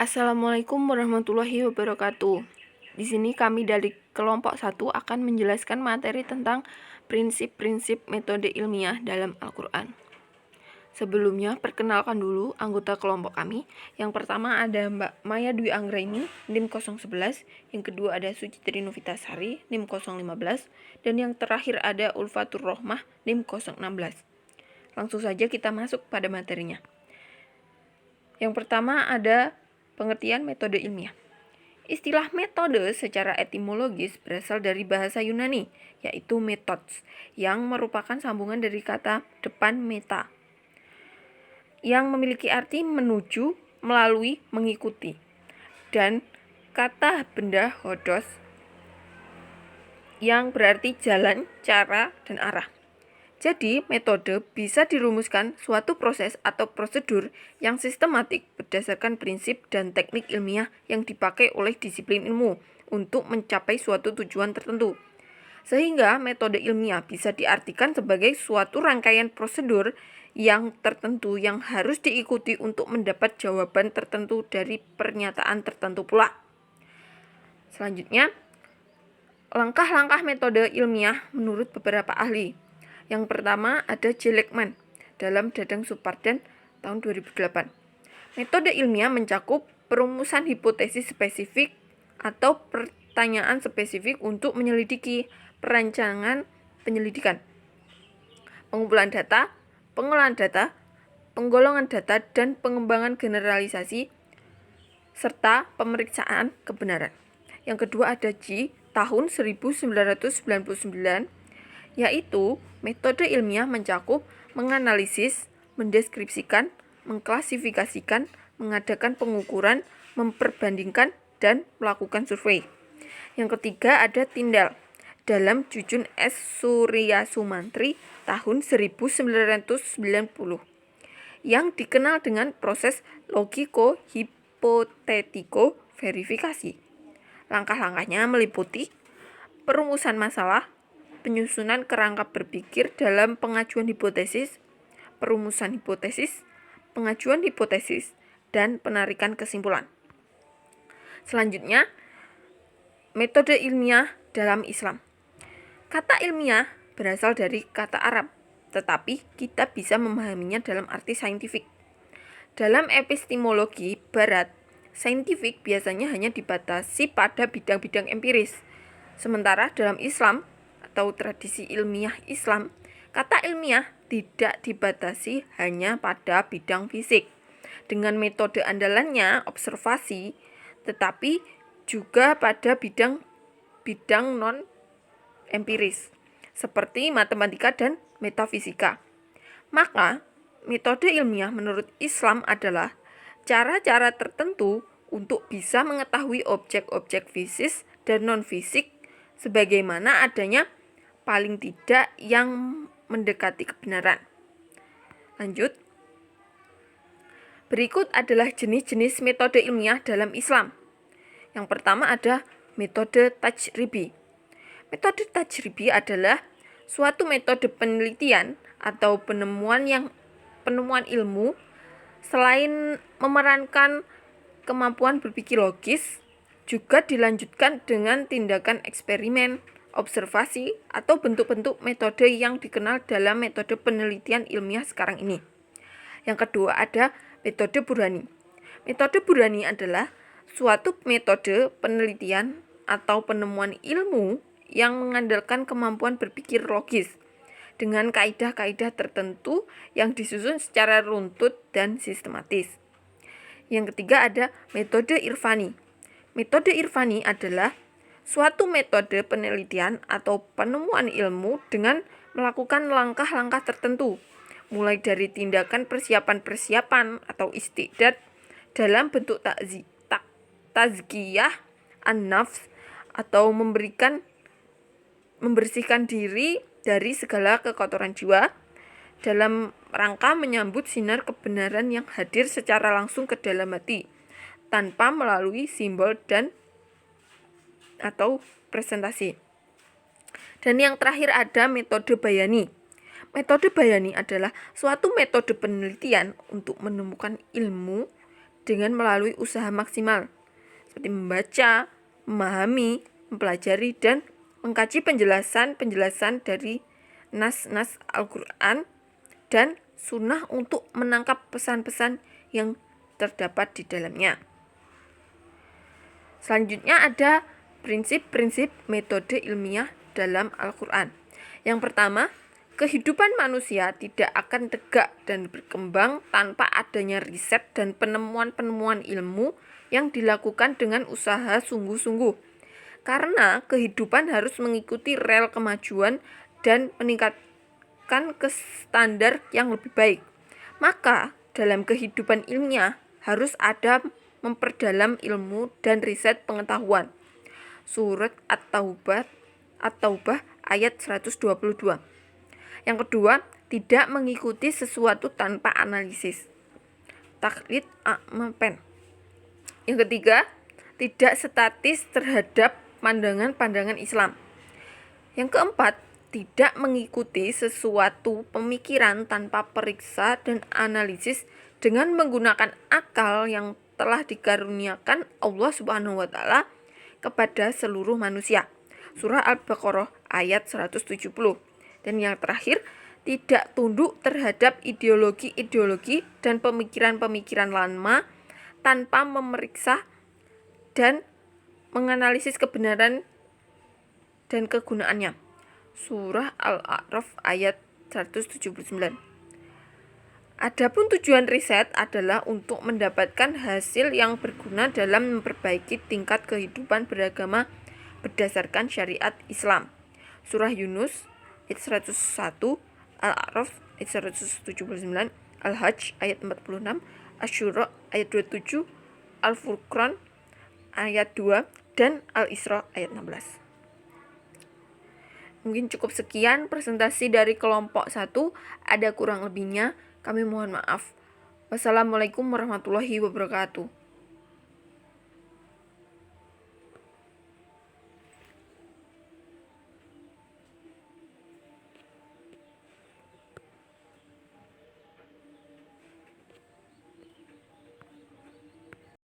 Assalamualaikum warahmatullahi wabarakatuh. Di sini kami dari kelompok 1 akan menjelaskan materi tentang prinsip-prinsip metode ilmiah dalam Al-Quran. Sebelumnya, perkenalkan dulu anggota kelompok kami. Yang pertama ada Mbak Maya Dwi Anggraini, NIM 011. Yang kedua ada Sucitri Novitasari, NIM 015. Dan yang terakhir ada Ulfatur Rohmah, NIM 016. Langsung saja kita masuk pada materinya. Yang pertama ada pengertian metode ilmiah. Istilah metode secara etimologis berasal dari bahasa Yunani, yaitu methods, yang merupakan sambungan dari kata depan meta, yang memiliki arti menuju, melalui, mengikuti, dan kata benda hodos, yang berarti jalan, cara, dan arah. Jadi, metode bisa dirumuskan suatu proses atau prosedur yang sistematik berdasarkan prinsip dan teknik ilmiah yang dipakai oleh disiplin ilmu untuk mencapai suatu tujuan tertentu. Sehingga metode ilmiah bisa diartikan sebagai suatu rangkaian prosedur yang tertentu yang harus diikuti untuk mendapat jawaban tertentu dari pernyataan tertentu pula. Selanjutnya, langkah-langkah metode ilmiah menurut beberapa ahli. Yang pertama ada J. Lakeman dalam Dadang Supardan tahun 2008. Metode ilmiah mencakup perumusan hipotesis spesifik atau pertanyaan spesifik untuk menyelidiki perancangan penyelidikan, pengumpulan data, pengolahan data, penggolongan data, dan pengembangan generalisasi, serta pemeriksaan kebenaran. Yang kedua ada G tahun 1999, yaitu metode ilmiah mencakup menganalisis, mendeskripsikan, mengklasifikasikan, mengadakan pengukuran, memperbandingkan, dan melakukan survei. Yang ketiga ada Tyndall dalam Jujun S. Surya Sumantri tahun 1990, yang dikenal dengan proses logiko-hipotetiko verifikasi. Langkah-langkahnya meliputi perumusan masalah, penyusunan kerangka berpikir dalam pengajuan hipotesis, perumusan hipotesis, pengajuan hipotesis, dan penarikan kesimpulan. Selanjutnya, metode ilmiah dalam Islam. Kata ilmiah berasal dari kata Arab, tetapi kita bisa memahaminya dalam arti saintifik. Dalam epistemologi Barat, saintifik biasanya hanya dibatasi pada bidang-bidang empiris. Sementara dalam Islam atau tradisi ilmiah Islam, kata ilmiah tidak dibatasi hanya pada bidang fisik, dengan metode andalannya observasi, tetapi juga pada bidang non-empiris, seperti matematika dan metafisika. Maka, metode ilmiah menurut Islam adalah cara-cara tertentu untuk bisa mengetahui objek-objek fisik dan non-fisik sebagaimana adanya paling tidak yang mendekati kebenaran. Lanjut. Berikut adalah jenis-jenis metode ilmiah dalam Islam. Yang pertama ada metode tajribi. Metode tajribi adalah suatu metode penelitian atau penemuan ilmu selain memerankan kemampuan berpikir logis, juga dilanjutkan dengan tindakan eksperimen, observasi, atau bentuk-bentuk metode yang dikenal dalam metode penelitian ilmiah sekarang ini. Yang kedua ada metode Burhani. Metode Burhani adalah suatu metode penelitian atau penemuan ilmu yang mengandalkan kemampuan berpikir logis dengan kaidah-kaidah tertentu yang disusun secara runtut dan sistematis. Yang ketiga ada metode Irfani. Metode Irfani adalah suatu metode penelitian atau penemuan ilmu dengan melakukan langkah-langkah tertentu, mulai dari tindakan persiapan-persiapan atau istiqdad dalam bentuk tazkiyah an-nafs atau membersihkan diri dari segala kekotoran jiwa dalam rangka menyambut sinar kebenaran yang hadir secara langsung ke dalam hati tanpa melalui simbol dan atau presentasi. Dan yang terakhir ada metode Bayani. Metode Bayani adalah suatu metode penelitian untuk menemukan ilmu dengan melalui usaha maksimal, seperti membaca, memahami, mempelajari, dan mengkaji penjelasan-penjelasan dari nas-nas Al-Quran dan Sunnah untuk menangkap pesan-pesan yang terdapat di dalamnya. Selanjutnya ada prinsip-prinsip metode ilmiah dalam Al-Quran. Yang pertama, kehidupan manusia tidak akan tegak dan berkembang tanpa adanya riset dan penemuan-penemuan ilmu yang dilakukan dengan usaha sungguh-sungguh. Karena kehidupan harus mengikuti rel kemajuan dan meningkatkan ke standar yang lebih baik. Maka, dalam kehidupan ilmiah harus ada memperdalam ilmu dan riset pengetahuan. Surat At-Taubah ayat 122. Yang kedua, tidak mengikuti sesuatu tanpa analisis. Taklid a'ma pen. Yang ketiga, tidak statis terhadap pandangan-pandangan Islam. Yang keempat, tidak mengikuti sesuatu pemikiran tanpa periksa dan analisis dengan menggunakan akal yang telah dikaruniakan Allah Subhanahu wa taala kepada seluruh manusia. Surah Al-Baqarah ayat 170. Dan yang terakhir, tidak tunduk terhadap ideologi-ideologi dan pemikiran-pemikiran lama tanpa memeriksa dan menganalisis kebenaran dan kegunaannya. Surah Al-A'raf ayat 179. Adapun tujuan riset adalah untuk mendapatkan hasil yang berguna dalam memperbaiki tingkat kehidupan beragama berdasarkan syariat Islam. Surah Yunus ayat 101, Al-A'raf ayat 179, Al-Hajj ayat 46, Asy-Syura ayat 27, Al-Furqan ayat 2, dan Al-Isra ayat 16. Mungkin cukup sekian presentasi dari kelompok 1. Ada kurang lebihnya, kami mohon maaf. Wassalamualaikum warahmatullahi wabarakatuh.